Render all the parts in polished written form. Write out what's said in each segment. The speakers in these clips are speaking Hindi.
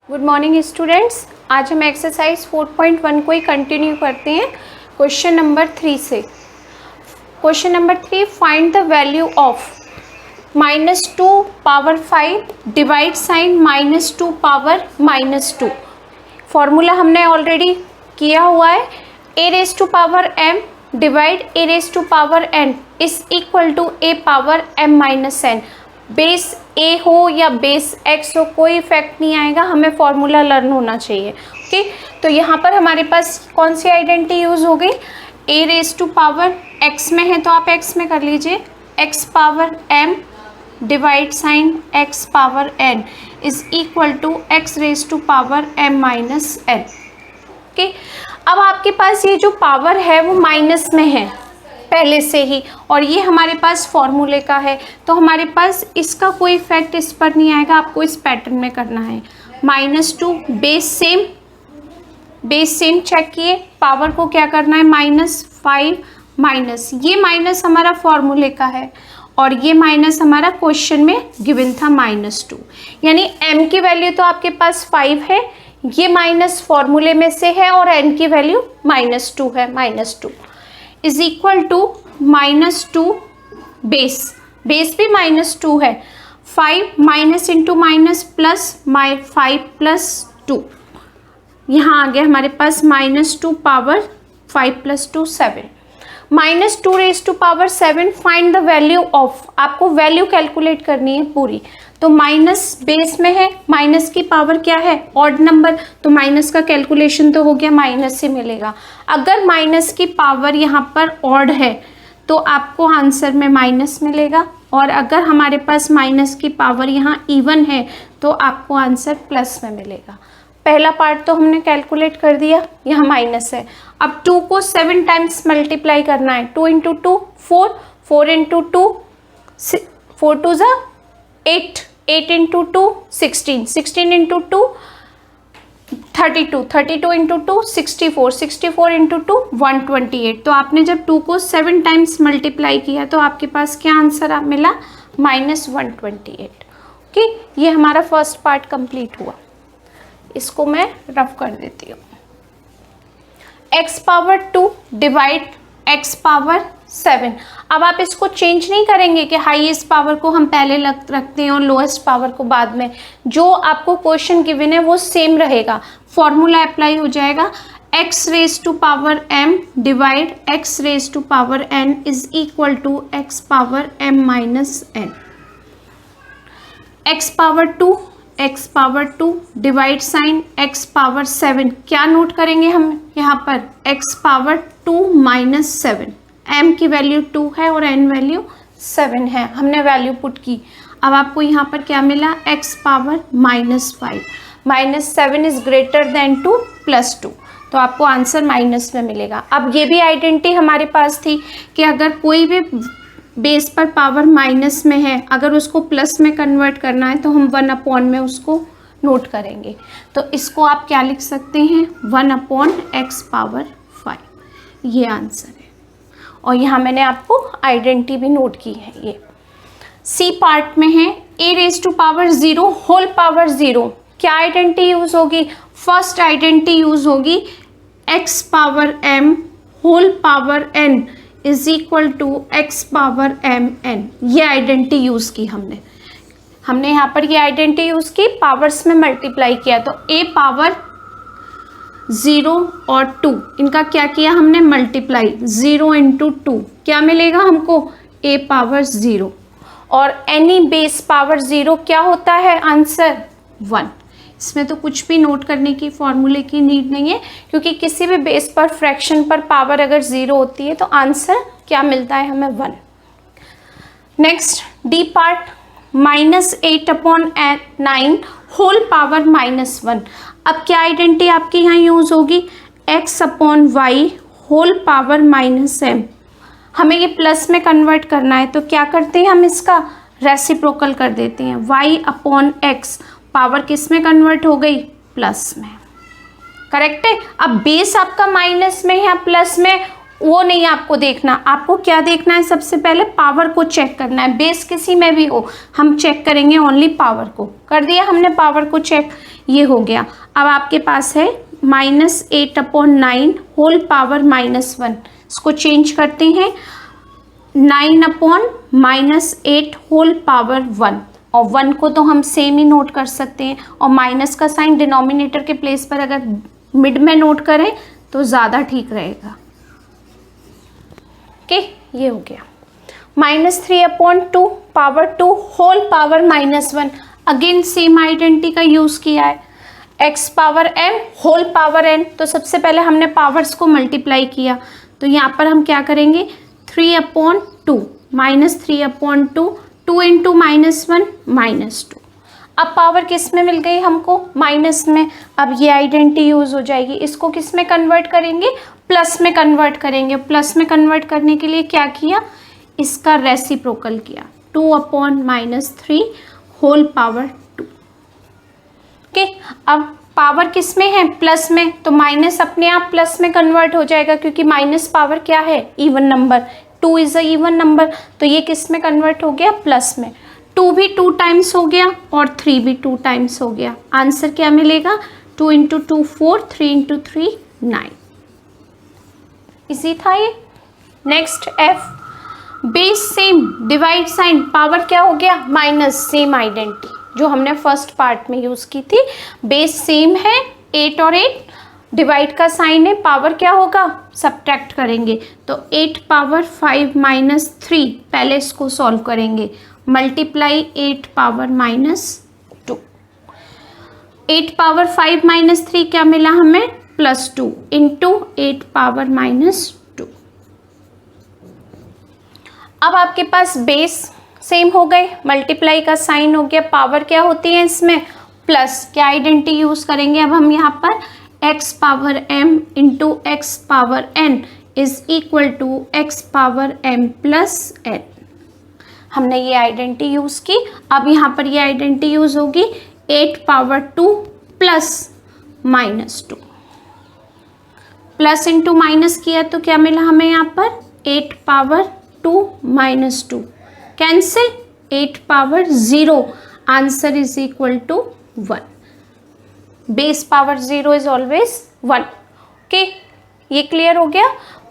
Good morning students. आज हम एक्सरसाइज 4.1 को ही कंटिन्यू करते हैं क्वेश्चन नंबर 3 से। Question number 3, find the value of -2 power 5 divide sign -2 power -2। Formula हमने ऑलरेडी किया हुआ है। a raise to power m divide a raise to power n is equal to a power m minus n। Base a हो या बेस x हो कोई इफेक्ट नहीं आएगा, हमें फॉर्मूला लर्न होना चाहिए। ओके, तो यहाँ पर हमारे पास कौन सी आइडेंटिटी यूज हो गई? a raise to power x में है तो आप x में कर लीजिए, x power m divide sign x power n is equal to x raise to power m minus n। Okay, अब आपके पास ये जो पावर है वो माइनस में है पहले से ही, और ये हमारे पास फॉर्मूले का है, तो हमारे पास इसका कोई इफेक्ट इस पर नहीं आएगा। आपको इस पैटर्न में करना है। -2 बेस सेम चेक किए, पावर को क्या करना है -5 माइनस, ये माइनस हमारा फॉर्मूले का है और ये माइनस हमारा क्वेश्चन में गिवन था -2, यानी m की वैल्यू तो आपके पास 5 है, ये माइनस फॉर्मूले में से है और n की वैल्यू -2 है। -2 इज इक्वल टू -2 बेस भी -2 है, 5 minus into minus plus 5 plus 2, यहाँ आ गया हमारे पास -2 power 5 plus 2 7, -2 raise to power 7। Find the value of, आपको वैल्यू कैलकुलेट करनी है पूरी, तो माइनस बेस में है, माइनस की पावर क्या है ऑड नंबर, तो माइनस का कैलकुलेशन तो हो गया, माइनस से मिलेगा। अगर माइनस की पावर यहाँ पर ऑड है तो आपको आंसर में माइनस मिलेगा, और अगर हमारे पास माइनस की पावर यहाँ इवन है तो आपको आंसर प्लस में मिलेगा। पहला पार्ट तो हमने कैलकुलेट कर दिया, यहाँ माइनस है। अब 2 को 7 टाइम्स मल्टीप्लाई करना है, 2 इंटू 2 4, 4 इंटू 2 4 2 ज़ा 8, 8 इंटू 2 16, 16 इंटू 2 32, 32 इंटू 2 64, 64 इंटू 2 128। तो आपने जब 2 को 7 टाइम्स मल्टीप्लाई किया तो आपके पास क्या आंसर मिला? -128। ओके, ये हमारा फर्स्ट पार्ट कंप्लीट हुआ। इसको मैं रफ कर देती हूँ। x power 2 divide x power 7। अब आप इसको चेंज नहीं करेंगे कि हाईएस्ट पावर को हम पहले रखते हैं और लोएस्ट पावर को बाद में, जो आपको क्वेश्चन गिवन है वो सेम रहेगा, फॉर्मूला अप्लाई हो जाएगा। x raise to power m divide x raise to power n is equal to x power m minus n। x power 2 divide sign x power 7, क्या नोट करेंगे हम यहाँ पर? x पावर 2 माइनस 7, m की वैल्यू 2 है और n वैल्यू 7 है, हमने वैल्यू पुट की। अब आपको यहाँ पर क्या मिला? x power -5, -7 is greater than 2 plus 2, तो आपको आंसर माइनस में मिलेगा। अब ये भी आइडेंटिटी हमारे पास थी कि अगर कोई भी बेस पर पावर माइनस में है, अगर उसको प्लस में कन्वर्ट करना है तो हम 1 में उसको नोट करेंगे, तो इसको आप क्या लिख सकते हैं? 1/x पावर 5, ये आंसर है। और यहाँ मैंने आपको आइडेंटिटी भी नोट की है। ये सी पार्ट में है, a raise to power 0 whole power 0, क्या आइडेंटिटी यूज होगी? फर्स्ट आइडेंटिटी यूज होगी x power m whole power n is equal to x power m n। ये आइडेंटिटी यूज की हमने यहाँ पर ये आइडेंटिटी यूज की, पावर्स में मल्टीप्लाई किया, तो a पावर 0 और 2 इनका क्या किया हमने? मल्टीप्लाई, 0 इंटू 2 क्या मिलेगा हमको? a पावर 0, और एनी बेस पावर 0 क्या होता है? आंसर 1। इसमें तो कुछ भी नोट करने की फॉर्मूले की नीड नहीं है, क्योंकि किसी भी बेस पर फ्रैक्शन पर पावर अगर 0 होती है तो आंसर क्या मिलता है हमें? 1। Next D part, -8/9 whole power -1। अब क्या आइडेंटिटी आपके यहाँ यूज होगी? x/y whole power -m। हमें ये प्लस में कन्वर्ट करना है, तो क्या करते हैं हम? इसका रेसिप्रोकल कर देते हैं, y/x। पावर किस में कन्वर्ट हो गई? प्लस में। करेक्ट है। अब बेस आपका माइनस में या प्लस में, वो नहीं आपको देखना, आपको क्या देखना है, सबसे पहले पावर को चेक करना है। बेस किसी में भी हो, हम चेक करेंगे ओनली पावर को। कर दिया हमने पावर को चेक, ये हो गया। अब आपके पास है -8/9 होल पावर -1, इसको चेंज करते हैं 9/-8 होल पावर 1, और 1 को तो हम सेम ही नोट कर सकते हैं, और माइनस का साइन डिनोमिनेटर के प्लेस पर अगर मिड में नोट करें तो ज़्यादा ठीक रहेगा। ओके, ये हो गया। -3/2 power 2 whole power -1, again same identity का यूज़ किया है। x power m whole power n, तो सबसे पहले हमने पावर्स को मल्टीप्लाई किया, तो यहाँ पर हम क्या करेंगे 3/2 -3/2, 2 इंटू -1 -2। अब पावर किस में मिल गई हमको, माइनस में। अब ये आइडेंटिटी यूज़ हो जाएगी, इसको किस में कन्वर्ट करेंगे, प्लस में कन्वर्ट करेंगे। प्लस में कन्वर्ट करने के लिए क्या किया, इसका रेसिप्रोकल किया, 2/-3 होल पावर 2। ओके, अब पावर किस में है, प्लस में, तो माइनस अपने आप प्लस में कन्वर्ट हो जाएगा, क्योंकि माइनस पावर क्या है, even number, 2 is a even number, तो ये किस में कन्वर्ट हो गया, प्लस में। 2 भी 2 टाइम्स हो गया और 3 भी 2 टाइम्स हो गया। आंसर क्या मिलेगा, 2 × 2 4, 3 × 3 9। इसी था ये। Next F, base same, divide sign, power क्या हो गया, माइनस, सेम आइडेंटिटी जो हमने फर्स्ट पार्ट में यूज़ की थी। बेस सेम है, 8 और 8, डिवाइड का साइन है, पावर क्या होगा, सब्ट्रैक्ट करेंगे, तो 8 पावर 5 -3, पहले इसको सॉल्व करेंगे, मल्टीप्लाई 8 पावर -2। 8 पावर 5 -3 क्या मिला हमें, +2 इंटू 8 पावर -2। अब आपके पास बेस सेम हो गए, मल्टीप्लाई का साइन हो गया, पावर क्या होती है इसमें, प्लस, क्या आइडेंटिटी यूज करेंगे अब हम यहाँ पर, x power m into x power n is equal to x power m plus n। हमने ये आइडेंटिटी यूज की। अब यहाँ पर ये आइडेंटिटी यूज होगी 8 power 2 plus -2, plus into minus किया तो क्या मिला हमें यहाँ पर, 8 power 2 -2, cancel, 8 power 0, answer is equal to 1। Base power 0 is always 1। Okay, ये क्लियर हो गया।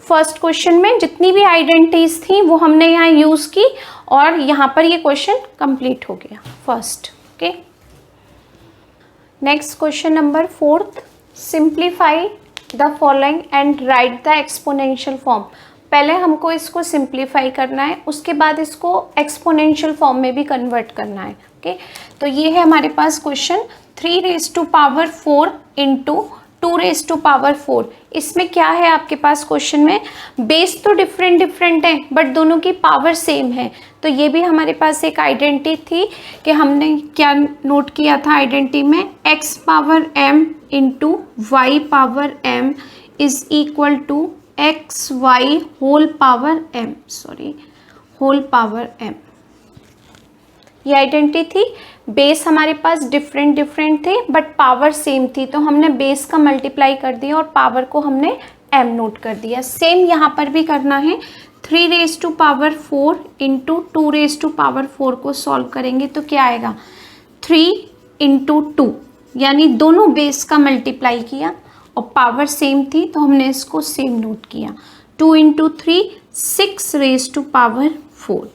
फर्स्ट क्वेश्चन में जितनी भी आइडेंटिटीज थी वो हमने यहाँ यूज की, और यहाँ पर ये क्वेश्चन कंप्लीट हो गया first. Okay, next question number 4th, simplify the following and right the exponential form. पहले हमको इसको सिंप्लीफाई करना है, उसके बाद इसको एक्सपोनेंशियल फॉर्म में भी कन्वर्ट करना है। ओके, तो ये है हमारे पास क्वेश्चन 3⁴ इंटू 2⁴। इसमें क्या है आपके पास क्वेश्चन में, बेस तो डिफरेंट है बट दोनों की पावर सेम है। तो ये भी हमारे पास एक आइडेंटिटी थी कि हमने क्या नोट किया था आइडेंटिटी में, x power m into y power m is equal to x y whole power m, whole power m। ये आइडेंटिटी थी। बेस हमारे पास डिफरेंट थे बट पावर सेम थी, तो हमने बेस का मल्टीप्लाई कर दिया और पावर को हमने m नोट कर दिया। सेम यहाँ पर भी करना है। 3⁴ इंटू 2⁴ को सॉल्व करेंगे तो क्या आएगा, 3 इंटू 2, यानी दोनों बेस का मल्टीप्लाई किया और पावर सेम थी तो हमने इसको सेम नोट किया। 2 इंटू 3 6⁴।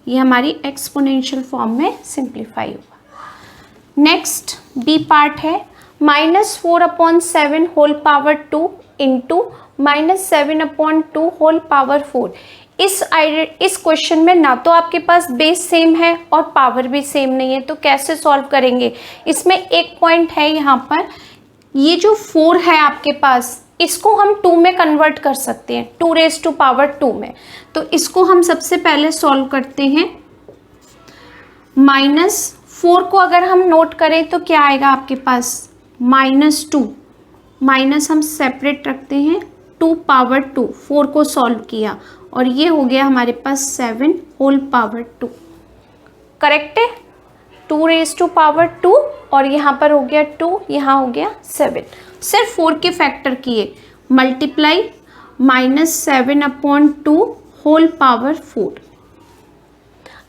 ये हमारी एक्सपोनेंशियल फॉर्म में सिंप्लीफाई हुआ। नेक्स्ट बी पार्ट है, -4/7 whole power 2 into -7/2 whole power 4। इस क्वेश्चन में ना तो आपके पास बेस सेम है और पावर भी सेम नहीं है, तो कैसे सॉल्व करेंगे। इसमें एक पॉइंट है यहाँ पर, ये जो 4 है आपके पास, इसको हम 2 में कन्वर्ट कर सकते हैं, 2⁻² में। तो इसको हम सबसे पहले सॉल्व करते हैं। -4 को अगर हम नोट करें तो क्या आएगा आपके पास, -2, माइनस हम सेपरेट रखते हैं, 2 पावर 2, 4 को सॉल्व किया और ये हो गया हमारे पास 7 होल पावर 2। करेक्ट है, 2⁻² और यहाँ पर हो गया 2, यहाँ हो गया 7। सिर्फ 4 के फैक्टर किए, मल्टीप्लाई -7/2 होल पावर 4।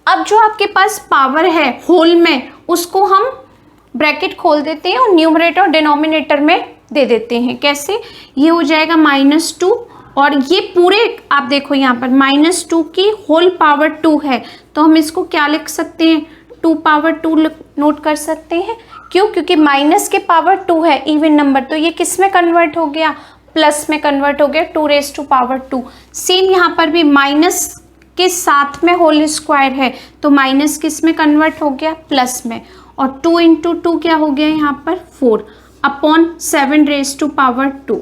अब जो आपके पास पावर है होल में उसको हम ब्रैकेट खोल देते हैं और न्यूमरेटर और डिनोमिनेटर में दे देते हैं। कैसे? ये हो जाएगा -2 और ये पूरे आप देखो यहाँ पर -2 की होल पावर 2 है, तो हम इसको क्या लिख सकते हैं? 2 पावर 2 नोट कर सकते हैं। क्यों? क्योंकि माइनस के पावर 2 है इवन नंबर, तो ये किस में कन्वर्ट हो गया? प्लस में कन्वर्ट हो गया, 2 पावर 2। सेम यहाँ पर भी माइनस के साथ में होल स्क्वायर है, तो माइनस किस में कन्वर्ट हो गया? प्लस में। और 2 × 2 क्या हो गया यहाँ पर? 4 अपॉन 7 पावर 2।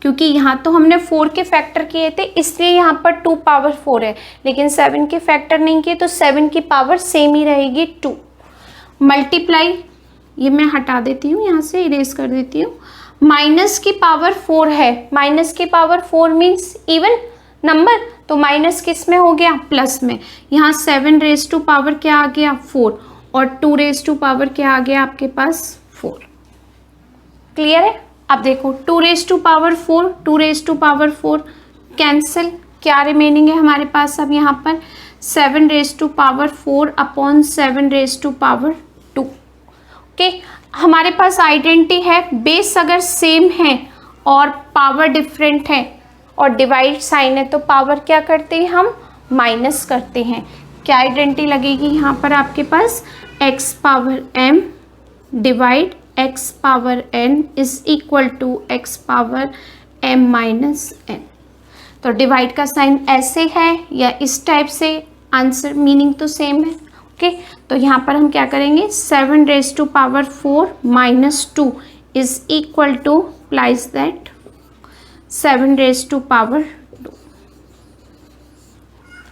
क्योंकि यहाँ तो हमने 4 के फैक्टर किए थे इसलिए यहाँ पर 2 पावर 4 है, लेकिन 7 के फैक्टर नहीं किए तो 7 की पावर सेम ही रहेगी 2। मल्टीप्लाई, ये मैं हटा देती हूँ, यहाँ से इरेज कर देती हूँ। माइनस की पावर 4 है, माइनस की पावर 4 मीन्स इवन नंबर, तो माइनस किस में हो गया? प्लस में। यहाँ 7 पावर क्या आ गया? 4 और 2 पावर क्या आ गया आपके पास? 4। क्लियर है? अब देखो 2 पावर 4, 2 पावर 4 कैंसिल, क्या रिमेनिंग है हमारे पास? अब यहाँ पर 7 पावर 4 अपॉन 7 पावर 2। ओके, हमारे पास आइडेंटिटी है, बेस अगर सेम है और पावर डिफरेंट है और डिवाइड साइन है तो पावर क्या करते हैं हम? माइनस करते हैं। क्या आइडेंटिटी लगेगी यहाँ पर आपके पास? x power m divide x power n is equal to x power m minus n। तो डिवाइड का साइन ऐसे है या इस टाइप से, आंसर मीनिंग तो सेम है। ओके, तो यहाँ पर हम क्या करेंगे? 7 power 4 minus 2 is equal to implies that 7 power 2।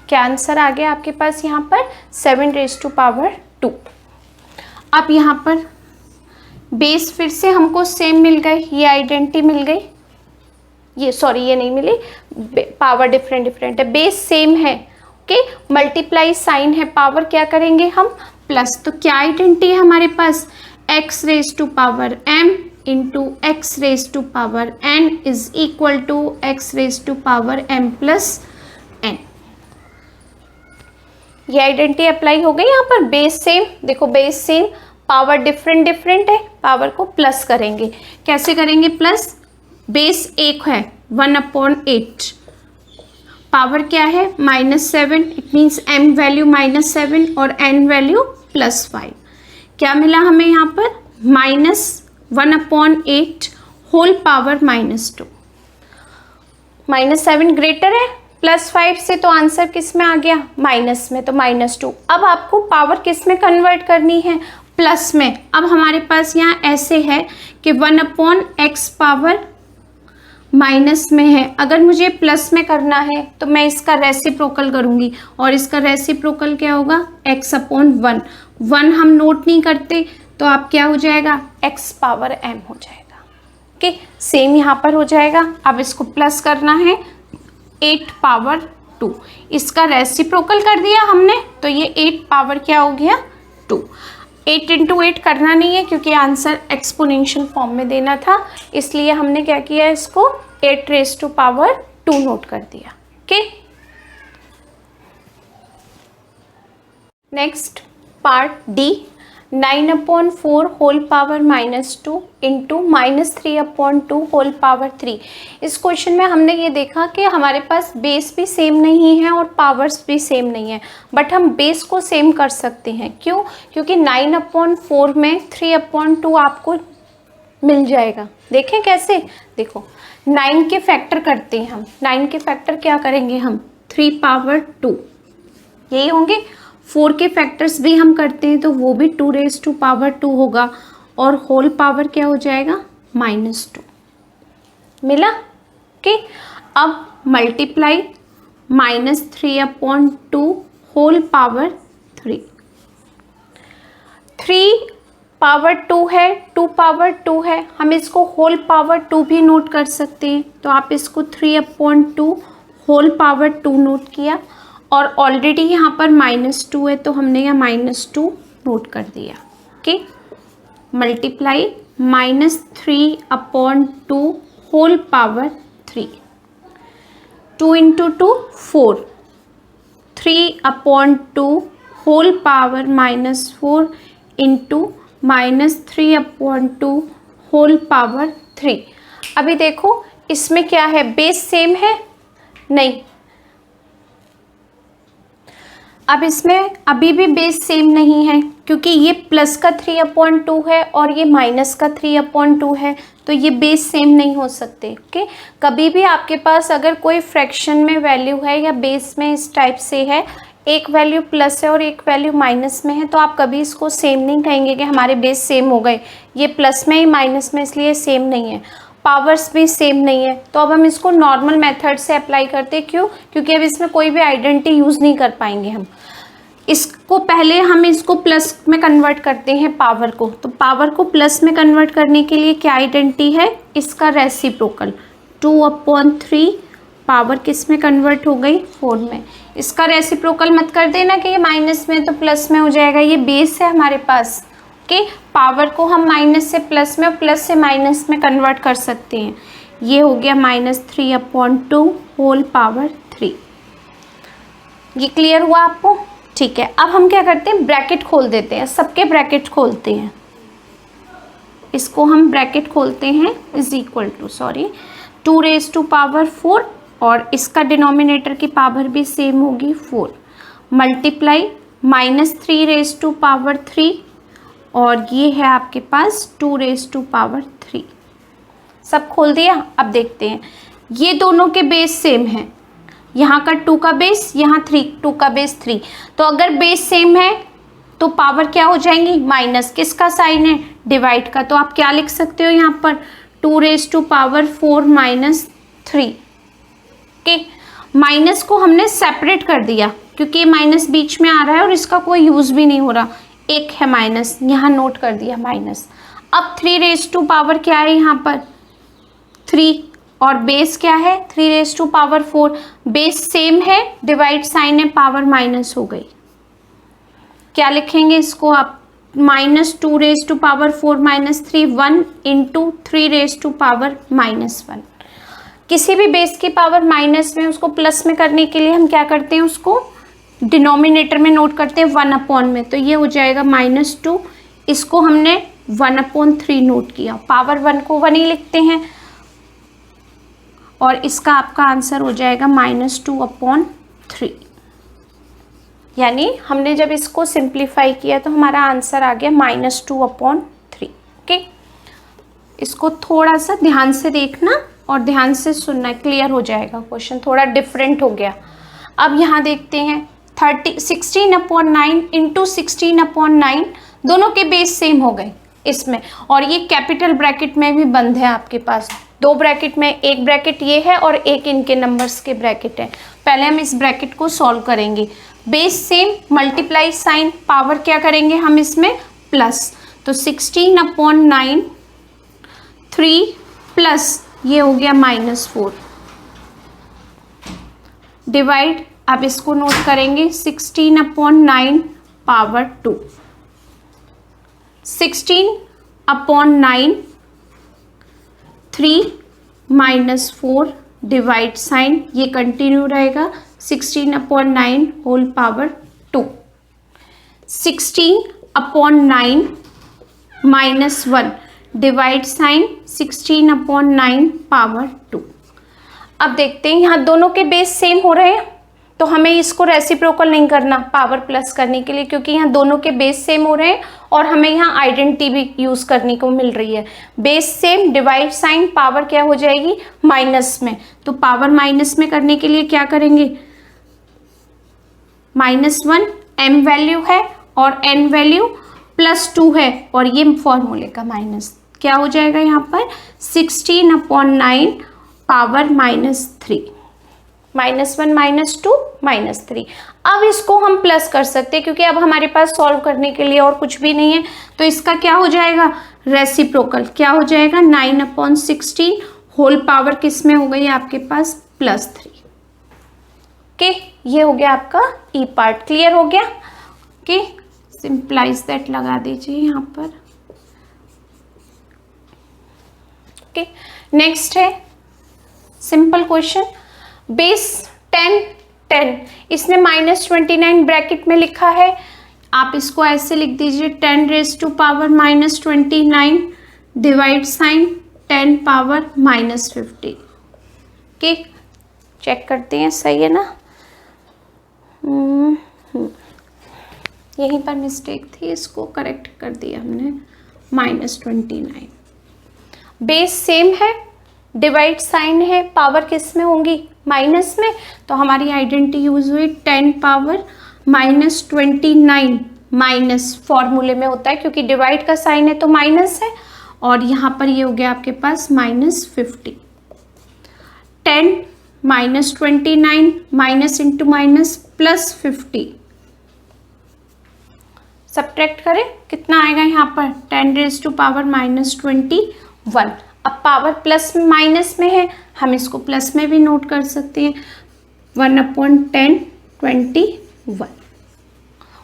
क्या आंसर आ गया आपके पास यहाँ पर? 7 पावर 2। अब यहाँ पर बेस फिर से हमको सेम मिल गए, ये आइडेंटिटी मिल गई, ये सॉरी ये नहीं मिली, पावर डिफरेंट है, बेस सेम है। ओके, मल्टीप्लाई साइन है, पावर क्या करेंगे हम? प्लस। तो क्या आइडेंटिटी है हमारे पास? x power m into x power n is equal to x power m plus n। ये आइडेंटिटी अप्लाई हो गई यहाँ पर। बेस सेम, देखो बेस सेम, पावर डिफरेंट है, पावर को प्लस करेंगे। कैसे करेंगे प्लस? बेस एक है 1/8, पावर क्या है? -7, इट मीन्स m वैल्यू -7 और n वैल्यू +5। क्या मिला हमें यहाँ पर? -1/8 होल पावर -2। -7 ग्रेटर है +5 से, तो आंसर किस में आ गया? माइनस में, तो -2। अब आपको पावर किस में कन्वर्ट करनी है? प्लस में। अब हमारे पास यहाँ ऐसे है कि 1/x पावर माइनस में है, अगर मुझे प्लस में करना है तो मैं इसका रेसिप्रोकल करूँगी और इसका रेसिप्रोकल क्या होगा? x/1। 1 हम नोट नहीं करते तो आप क्या हो जाएगा? x पावर m हो जाएगा। ओके, सेम यहाँ पर हो जाएगा। अब इसको प्लस करना है 8 पावर 2, इसका रेसिप्रोकल कर दिया हमने तो ये 8 पावर क्या हो गया? 2। 8 × 8 करना नहीं है क्योंकि आंसर एक्सपोनेंशियल फॉर्म में देना था, इसलिए हमने क्या किया? इसको 8 पावर 2 नोट कर दिया। Okay, next part D, 9/4 whole power -2 into -3/2 whole power 3। इस क्वेश्चन में हमने ये देखा कि हमारे पास बेस भी सेम नहीं है और पावर्स भी सेम नहीं है, बट हम बेस को सेम कर सकते हैं। क्यों? क्योंकि 9/4 में 3/2 आपको मिल जाएगा। देखें कैसे? देखो 9 के फैक्टर करते हैं हम, 9 के फैक्टर क्या करेंगे हम? 3 पावर 2 यही होंगे। 4 के फैक्टर्स भी हम करते हैं तो वो भी 2 पावर 2 होगा और होल पावर क्या हो जाएगा? -2 मिला। ओके, अब मल्टीप्लाई -3/2 होल पावर 3। 3 पावर 2 है, 2 पावर 2 है, हम इसको होल पावर 2 भी नोट कर सकते हैं, तो आप इसको 3/2 होल पावर 2 नोट किया और ऑलरेडी यहाँ पर -2 है तो हमने यहाँ -2 नोट कर दिया। Okay, multiply -3/2 whole power 3। 2 into 2 4, 3/2 whole power -4 into -3/2 whole power 3। अभी देखो इसमें क्या है, बेस सेम है नहीं, अब इसमें अभी भी बेस सेम नहीं है क्योंकि ये प्लस का 3/2 है और ये माइनस का 3/2 है, तो ये बेस सेम नहीं हो सकते। ओके, कभी भी आपके पास अगर कोई फ्रैक्शन में वैल्यू है या बेस में इस टाइप से है, एक वैल्यू प्लस है और एक वैल्यू माइनस में है, तो आप कभी इसको सेम नहीं कहेंगे कि हमारे बेस सेम हो गए, ये प्लस में ही माइनस में, इसलिए सेम नहीं है। पावर्स भी सेम नहीं है, तो अब हम इसको नॉर्मल मेथड से अप्लाई करते हैं। क्यों? क्योंकि अब इसमें कोई भी आइडेंटिटी यूज़ नहीं कर पाएंगे हम। इसको पहले हम इसको प्लस में कन्वर्ट करते हैं पावर को, तो पावर को प्लस में कन्वर्ट करने के लिए क्या आइडेंटिटी है, इसका रेसिप्रोकल 2/3। पावर किस में कन्वर्ट हो गई, 4 में। इसका रेसिप्रोकल मत कर देना कि ये माइनस में तो प्लस में हो जाएगा, ये बेस है हमारे पास। ओके, पावर को हम माइनस से प्लस में और प्लस से माइनस में कन्वर्ट कर सकते हैं। ये हो गया -3/2 होल पावर 3। ये क्लियर हुआ आपको? ठीक है, अब हम क्या करते हैं, ब्रैकेट खोल देते हैं, सबके ब्रैकेट खोलते हैं। इसको हम ब्रैकेट खोलते हैं इज इक्वल टू 2⁴ और इसका डिनोमिनेटर की पावर भी सेम होगी 4, मल्टीप्लाई -3⁻³ और ये है आपके पास 2⁻3। सब खोल दिया। अब देखते हैं, ये दोनों के बेस सेम हैं, यहाँ का 2 का बेस, यहाँ 2 का बेस 3। तो अगर बेस सेम है तो पावर क्या हो जाएंगी, माइनस। किसका साइन है, डिवाइड का, तो आप क्या लिख सकते हो यहाँ पर 2⁴ -3। ओके, माइनस को हमने सेपरेट कर दिया क्योंकि ये माइनस बीच में आ रहा है और इसका कोई यूज़ भी नहीं हो रहा, एक है माइनस, यहाँ नोट कर दिया माइनस। अब 3⁻, क्या है यहाँ पर 3 और बेस क्या है 3⁻4, बेस सेम है, डिवाइड साइन है, पावर माइनस हो गई। क्या लिखेंगे इसको आप, -2⁻4 -3 1 इंटू 3⁻1। किसी भी बेस की पावर माइनस में उसको प्लस में करने के लिए हम क्या करते हैं, उसको डिनोमिनेटर में नोट करते हैं 1/, में, तो ये हो जाएगा -2। इसको हमने 1/3 नोट किया, पावर 1 को 1 ही लिखते हैं और इसका आपका आंसर हो जाएगा -2/3। यानी हमने जब इसको सिंप्लीफाई किया तो हमारा आंसर आ गया -2/3। ओके, इसको थोड़ा सा ध्यान से देखना और ध्यान से सुनना, क्लियर हो जाएगा। क्वेश्चन थोड़ा डिफरेंट हो गया। अब यहाँ देखते हैं 16/9 इंटू 16/9, दोनों के बेस सेम हो गए इसमें, और ये कैपिटल ब्रैकेट में भी बंद है आपके पास। 2 ब्रैकेट में, एक ब्रैकेट ये है और एक इनके नंबर्स के ब्रैकेट है। पहले हम इस ब्रैकेट को सॉल्व करेंगे। Base same, multiply sign, power क्या करेंगे हम इसमें प्लस, तो 16/9 3 प्लस ये हो गया -4 डिवाइड, अब इसको नोट करेंगे 16/9 पावर 2, 16/9 3 -4 डिवाइड साइन, ये कंटिन्यू रहेगा 16/9 whole power 2, 16/9 -1 divide sign 16/9 power 2। अब देखते हैं, यहाँ दोनों के बेस सेम हो रहे हैं तो हमें इसको रेसिप्रोकल नहीं करना पावर प्लस करने के लिए, क्योंकि यहाँ दोनों के बेस सेम हो रहे हैं और हमें यहाँ आइडेंटिटी भी यूज़ करने को मिल रही है। Base same, divide sign, power क्या हो जाएगी माइनस में, तो पावर माइनस में करने के लिए क्या करेंगे, -1 m वैल्यू है और n वैल्यू +2 है और ये फॉर्मूले का माइनस, क्या हो जाएगा यहाँ पर 16/9 पावर -3, -1 -2 -3। अब इसको हम प्लस कर सकते हैं क्योंकि अब हमारे पास सॉल्व करने के लिए और कुछ भी नहीं है, तो इसका क्या हो जाएगा रेसिप्रोकल, क्या हो जाएगा 9/16 होल पावर किस में हो गई आपके पास +3। ओके, ये हो गया आपका ई पार्ट, क्लियर हो गया। ओके, सिंप्लाइज दैट लगा दीजिए यहाँ पर। ओके, नेक्स्ट है सिंपल क्वेश्चन, बेस 10 10, इसने -29 ब्रैकेट में लिखा है, आप इसको ऐसे लिख दीजिए 10 raise to power -29 divide sign 10 power -50। Okay, check करते हैं सही है ना। यहीं पर मिस्टेक थी, इसको करेक्ट कर दिया हमने, -29। बेस सेम है, डिवाइड साइन है, पावर किस में होंगी, माइनस में, तो हमारी आइडेंटिटी यूज हुई 10 पावर -29 माइनस फॉर्मूले में होता है क्योंकि डिवाइड का साइन है तो माइनस है, और यहाँ पर ये हो गया आपके पास -50। 10 -29 minus into minus plus 50, subtract करें कितना आएगा यहाँ पर 10 रेज टू पावर -21। अब पावर प्लस में माइनस में है, हम इसको प्लस में भी नोट कर सकते हैं, 1/10 21।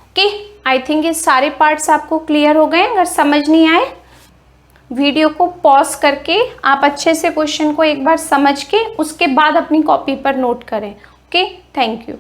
ओके, आई थिंक ये सारे पार्ट्स आपको क्लियर हो गए। अगर समझ नहीं आए वीडियो को पॉज करके आप अच्छे से क्वेश्चन को एक बार समझ के उसके बाद अपनी कॉपी पर नोट करें। Okay, thank you.